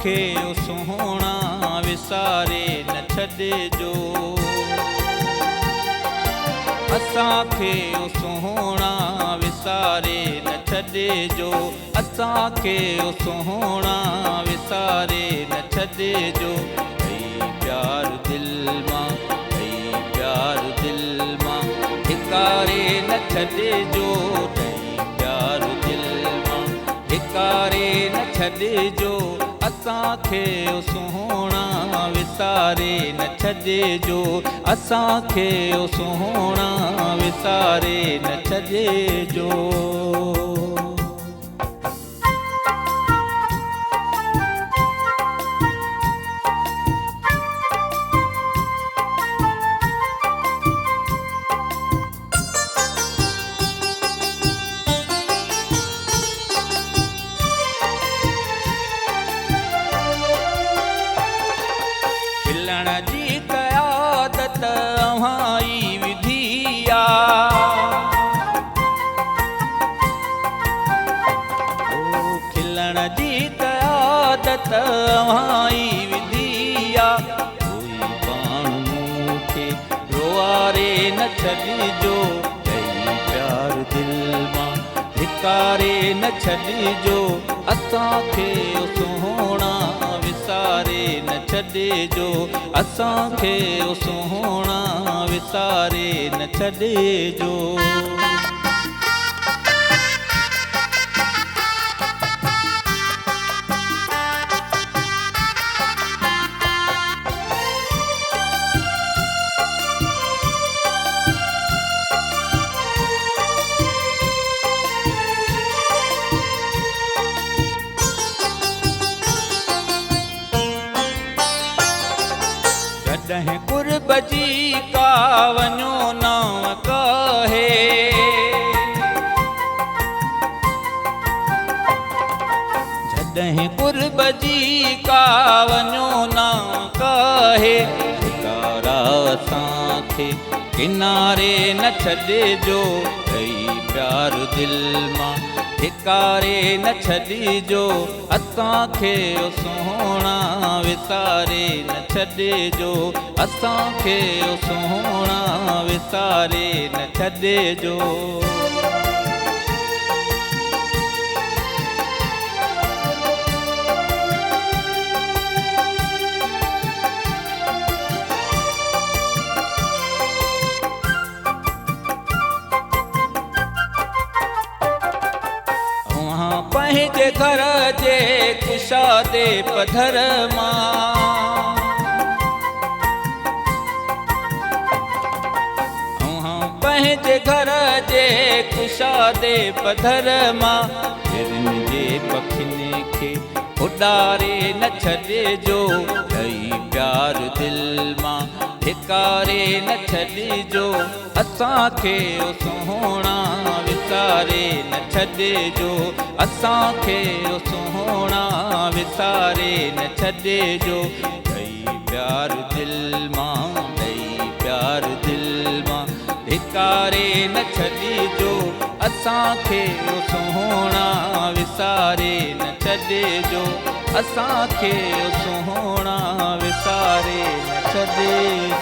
असांखे ओ सुहिणा विसारे न छॾिजो, असांखे ओ सुहिणा विसारे न छॾिजो, असांखे ओ सुहिणा विसारे न छॾिजो। प्यार दिल मां, प्यार दिल मां धिकारे न छॾिजो, प्यार दिल मां धिकारे न छॾिजो, असांखे ओ सुहिणा विसारे न छॾिजो, असांखे ओ सुहिणा विसारे न छॾिजो। खिलण जी क़यादत अव्हां विधी आ, खिलण जी क़यादत अव्हां विधी आ, कोई पाण मूंखे रोआरे न छॾिजो, प्यार दिल मां धिकारे न छॾिजो, असांखे ओ सुहिणा विसारे न छॾिजो, असांखे ओ सुहिणा विसारे न छॾिजो। जॾहिं कुर्ब जी का वञो नाम कहे, जॾहिं कुर्ब जी का वञो नाम कहे, धिकारा असांखे किनारे न छॾिजो, प्यार दिल मां धिकारे न छॾिजो, असांखे ओ सुहिणा विसारे न छॾिजो, असांखे ओ सुहिणा विसारे न छॾिजो। पंहिंजे घर जे कुशादे पधर मां, पंहिंजे घर जे कुशादे पधर मां, हिरन जे पखियुनि खे उॾारे न छॾिजो, प्यार दिल मां धिकारे न छॾिजो, असांखे ओ सुहिणा विसारे न छॾिजो, असांखे ओ सुहिणा विसारे न छॾिजो। प्यार दिल मां, प्यार दिल मां धिकारे न छॾिजो, असांखे ओ सुहिणा विसारे न छॾिजो, असांखे ओ सुहिणा विसारे न छॾिजो।